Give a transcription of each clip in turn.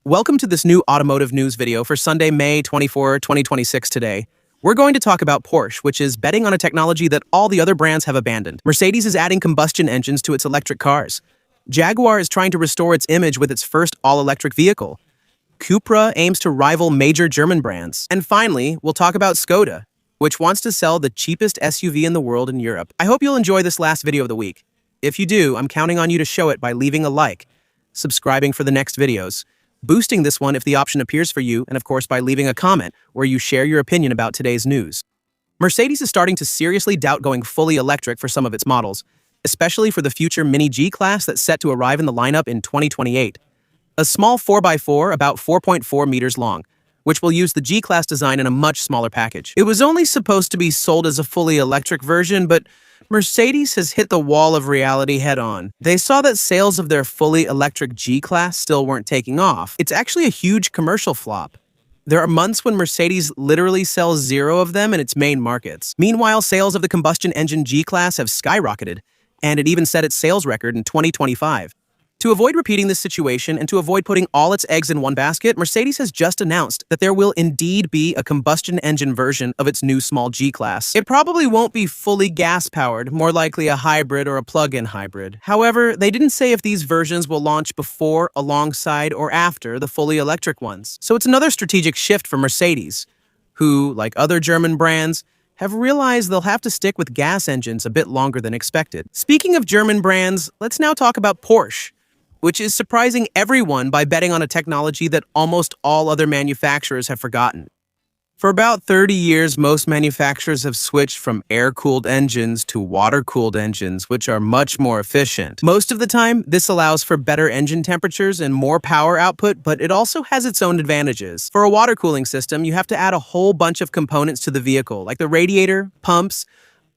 Welcome to this new automotive news video for Sunday, May 24, 2026 today. We're going to talk about Porsche, which is betting on a technology that all the other brands have abandoned. Mercedes is adding combustion engines to its electric cars. Jaguar is trying to restore its image with its first all-electric vehicle. Cupra aims to rival major German brands. And finally, we'll talk about Skoda, which wants to sell the cheapest SUV in the world in Europe. I hope you'll enjoy this last video of the week. If you do, I'm counting on you to show it by leaving a like, subscribing for the next videos, boosting this one if the option appears for you, and of course by leaving a comment where you share your opinion about today's news. Mercedes is starting to seriously doubt going fully electric for some of its models, especially for the future Mini G-Class that's set to arrive in the lineup in 2028. A small 4x4 about 4.4 meters long, which will use the G-Class design in a much smaller package. It was only supposed to be sold as a fully electric version, but Mercedes has hit the wall of reality head-on. They saw that sales of their fully electric G-Class still weren't taking off. It's actually a huge commercial flop. There are months when Mercedes literally sells zero of them in its main markets. Meanwhile, sales of the combustion engine G-Class have skyrocketed, and it even set its sales record in 2025. To avoid repeating this situation and to avoid putting all its eggs in one basket, Mercedes has just announced that there will indeed be a combustion engine version of its new small G-Class. It probably won't be fully gas-powered, more likely a hybrid or a plug-in hybrid. However, they didn't say if these versions will launch before, alongside, or after the fully electric ones. So it's another strategic shift for Mercedes, who, like other German brands, have realized they'll have to stick with gas engines a bit longer than expected. Speaking of German brands, let's now talk about Porsche, which is surprising everyone by betting on a technology that almost all other manufacturers have forgotten. For about 30 years, most manufacturers have switched from air-cooled engines to water-cooled engines, which are much more efficient. Most of the time, this allows for better engine temperatures and more power output, but it also has its own advantages. For a water cooling system, you have to add a whole bunch of components to the vehicle, like the radiator, pumps,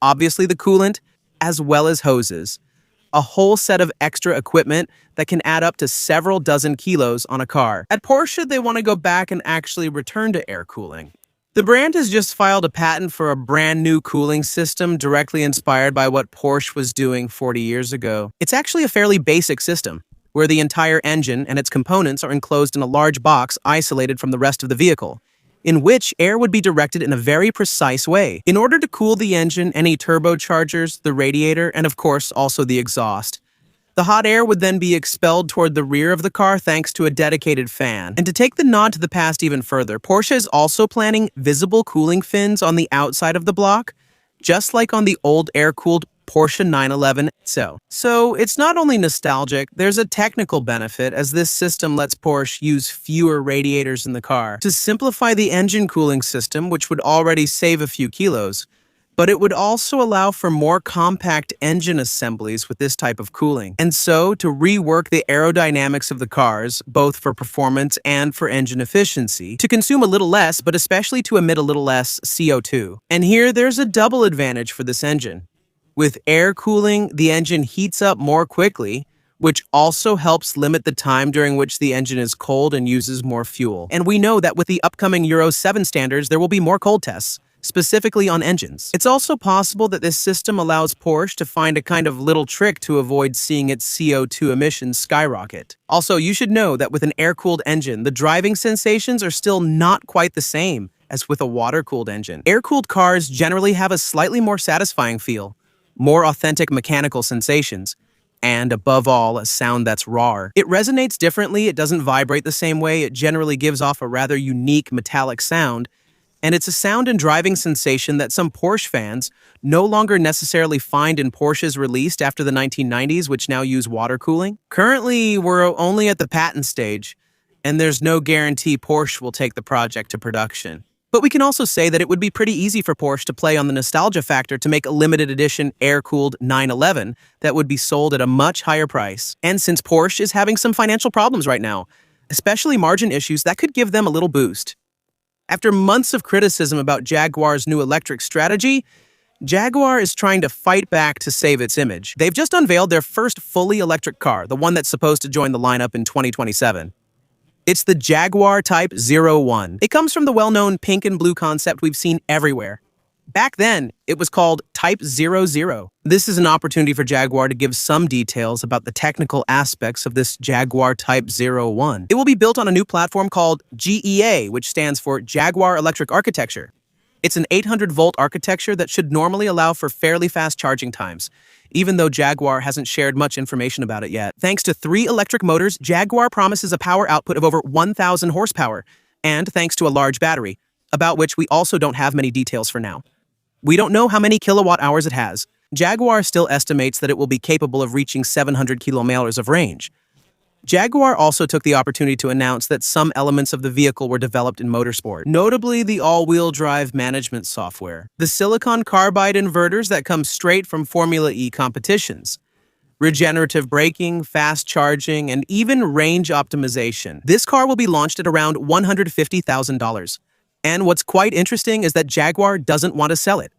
obviously the coolant, as well as hoses. A whole set of extra equipment that can add up to several dozen kilos on a car. At Porsche, they want to go back and actually return to air cooling. The brand has just filed a patent for a brand new cooling system directly inspired by what Porsche was doing 40 years ago. It's actually a fairly basic system, where the entire engine and its components are enclosed in a large box isolated from the rest of the vehicle, in which air would be directed in a very precise way in order to cool the engine, any turbochargers, the radiator, and of course also the exhaust. The hot air would then be expelled toward the rear of the car thanks to a dedicated fan. And to take the nod to the past even further, Porsche is also planning visible cooling fins on the outside of the block, just like on the old air-cooled Porsche 911. So it's not only nostalgic, there's a technical benefit as this system lets Porsche use fewer radiators in the car to simplify the engine cooling system, which would already save a few kilos. But it would also allow for more compact engine assemblies with this type of cooling. And so, to rework the aerodynamics of the cars, both for performance and for engine efficiency, to consume a little less, but especially to emit a little less CO2. And here, there's a double advantage for this engine. With air cooling, the engine heats up more quickly, which also helps limit the time during which the engine is cold and uses more fuel. And we know that with the upcoming Euro 7 standards, there will be more cold tests, specifically on engines. It's also possible that this system allows Porsche to find a kind of little trick to avoid seeing its CO2 emissions skyrocket. Also, you should know that with an air-cooled engine, the driving sensations are still not quite the same as with a water-cooled engine. Air-cooled cars generally have a slightly more satisfying feel, more authentic mechanical sensations, and above all, a sound that's raw. It resonates differently, it doesn't vibrate the same way, it generally gives off a rather unique metallic sound, and it's a sound and driving sensation that some Porsche fans no longer necessarily find in Porsches released after the 1990s, which now use water cooling. Currently, we're only at the patent stage, and there's no guarantee Porsche will take the project to production. But we can also say that it would be pretty easy for Porsche to play on the nostalgia factor to make a limited edition air-cooled 911 that would be sold at a much higher price. And since Porsche is having some financial problems right now, especially margin issues, that could give them a little boost. After months of criticism about Jaguar's new electric strategy, Jaguar is trying to fight back to save its image. They've just unveiled their first fully electric car, the one that's supposed to join the lineup in 2027. It's the Jaguar Type 01. It comes from the well-known pink and blue concept we've seen everywhere. Back then, it was called Type 00. This is an opportunity for Jaguar to give some details about the technical aspects of this Jaguar Type 01. It will be built on a new platform called GEA, which stands for Jaguar Electric Architecture. It's an 800-volt architecture that should normally allow for fairly fast charging times, even though Jaguar hasn't shared much information about it yet. Thanks to 3 electric motors, Jaguar promises a power output of over 1,000 horsepower, and thanks to a large battery, about which we also don't have many details for now. We don't know how many kilowatt hours it has. Jaguar still estimates that it will be capable of reaching 700 kilometers of range. Jaguar also took the opportunity to announce that some elements of the vehicle were developed in motorsport, notably the all-wheel drive management software, the silicon carbide inverters that come straight from Formula E competitions, regenerative braking, fast charging, and even range optimization. This car will be launched at around $150,000. And what's quite interesting is that Jaguar doesn't want to sell it.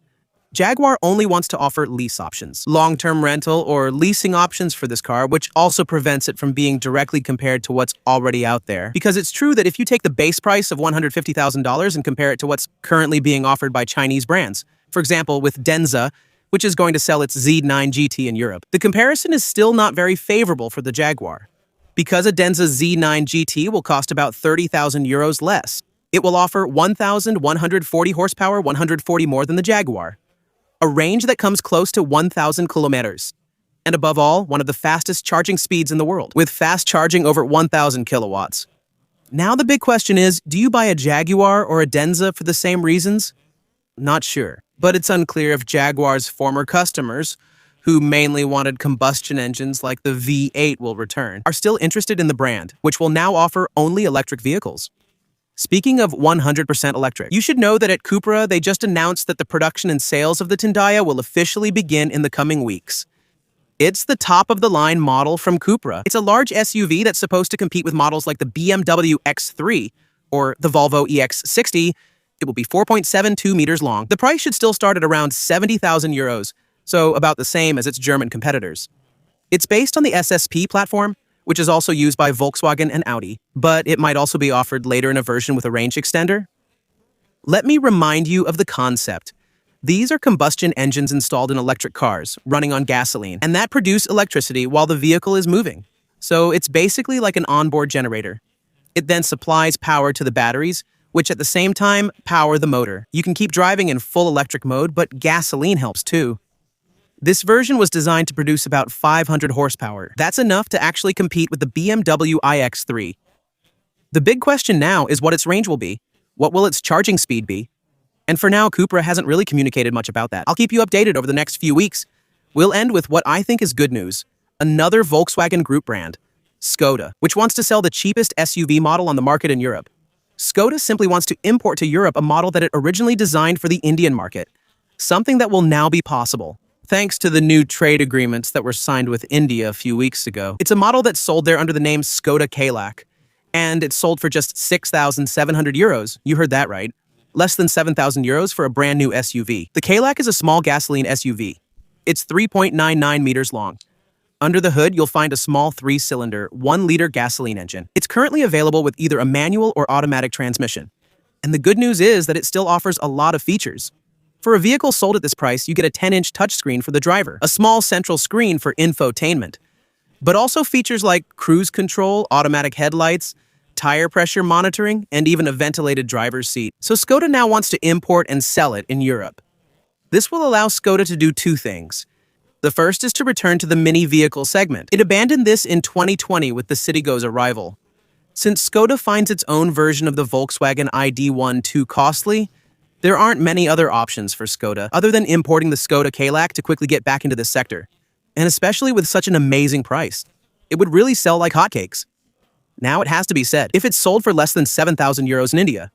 Jaguar only wants to offer lease options, long-term rental or leasing options for this car, which also prevents it from being directly compared to what's already out there. Because it's true that if you take the base price of $150,000 and compare it to what's currently being offered by Chinese brands, for example, with Denza, which is going to sell its Z9 GT in Europe, the comparison is still not very favorable for the Jaguar. Because a Denza Z9 GT will cost about 30,000 euros less, it will offer 1,140 horsepower, 140 more than the Jaguar, a range that comes close to 1,000 kilometers, and above all, one of the fastest charging speeds in the world, with fast charging over 1,000 kilowatts. Now the big question is, do you buy a Jaguar or a Denza for the same reasons? Not sure, but it's unclear if Jaguar's former customers, who mainly wanted combustion engines like the V8 will return, are still interested in the brand, which will now offer only electric vehicles. Speaking of 100% electric, you should know that at Cupra, they just announced that the production and sales of the Tendaya will officially begin in the coming weeks. It's the top-of-the-line model from Cupra. It's a large SUV that's supposed to compete with models like the BMW X3 or the Volvo EX60. It will be 4.72 meters long. The price should still start at around 70,000 euros, so about the same as its German competitors. It's based on the SSP platform, which is also used by Volkswagen and Audi, but it might also be offered later in a version with a range extender. Let me remind you of the concept. These are combustion engines installed in electric cars, running on gasoline, and that produce electricity while the vehicle is moving. So it's basically like an onboard generator. It then supplies power to the batteries, which at the same time power the motor. You can keep driving in full electric mode, but gasoline helps too. This version was designed to produce about 500 horsepower. That's enough to actually compete with the BMW iX3. The big question now is what its range will be. What will its charging speed be? And for now, Cupra hasn't really communicated much about that. I'll keep you updated over the next few weeks. We'll end with what I think is good news. Another Volkswagen Group brand, Skoda, which wants to sell the cheapest SUV model on the market in Europe. Skoda simply wants to import to Europe a model that it originally designed for the Indian market, something that will now be possible, thanks to the new trade agreements that were signed with India a few weeks ago. It's a model that's sold there under the name Skoda Kayak, and it's sold for just 6,700 euros. You heard that right. Less than 7,000 euros for a brand new SUV. The Kayak is a small gasoline SUV. It's 3.99 meters long. Under the hood, you'll find a small 3-cylinder, 1-liter gasoline engine. It's currently available with either a manual or automatic transmission. And the good news is that it still offers a lot of features. For a vehicle sold at this price, you get a 10-inch touchscreen for the driver, a small central screen for infotainment, but also features like cruise control, automatic headlights, tire pressure monitoring, and even a ventilated driver's seat. So Skoda now wants to import and sell it in Europe. This will allow Skoda to do two things. The first is to return to the mini vehicle segment. It abandoned this in 2020 with the Citigo's arrival. Since Skoda finds its own version of the Volkswagen ID.1 too costly, there aren't many other options for Skoda other than importing the Skoda Kayak to quickly get back into this sector. And especially with such an amazing price, it would really sell like hotcakes. Now it has to be said, if it's sold for less than 7,000 euros in India,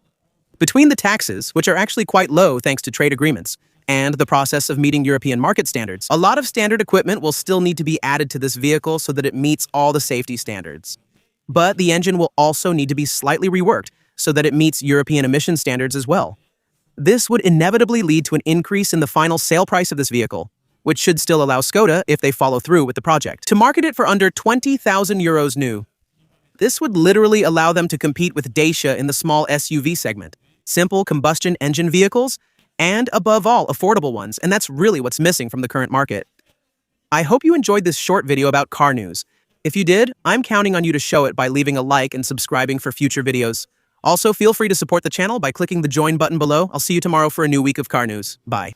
between the taxes, which are actually quite low thanks to trade agreements, and the process of meeting European market standards, a lot of standard equipment will still need to be added to this vehicle so that it meets all the safety standards. But the engine will also need to be slightly reworked so that it meets European emission standards as well. This would inevitably lead to an increase in the final sale price of this vehicle, which should still allow Skoda, if they follow through with the project, to market it for under 20,000 euros new. This would literally allow them to compete with Dacia in the small SUV segment, simple combustion engine vehicles, And above all, affordable ones, and that's really what's missing from the current market. I hope you enjoyed this short video about car news. If you did, I'm counting on you to show it by leaving a like and subscribing for future videos. Also, feel free to support the channel by clicking the join button below. I'll see you tomorrow for a new week of car news. Bye.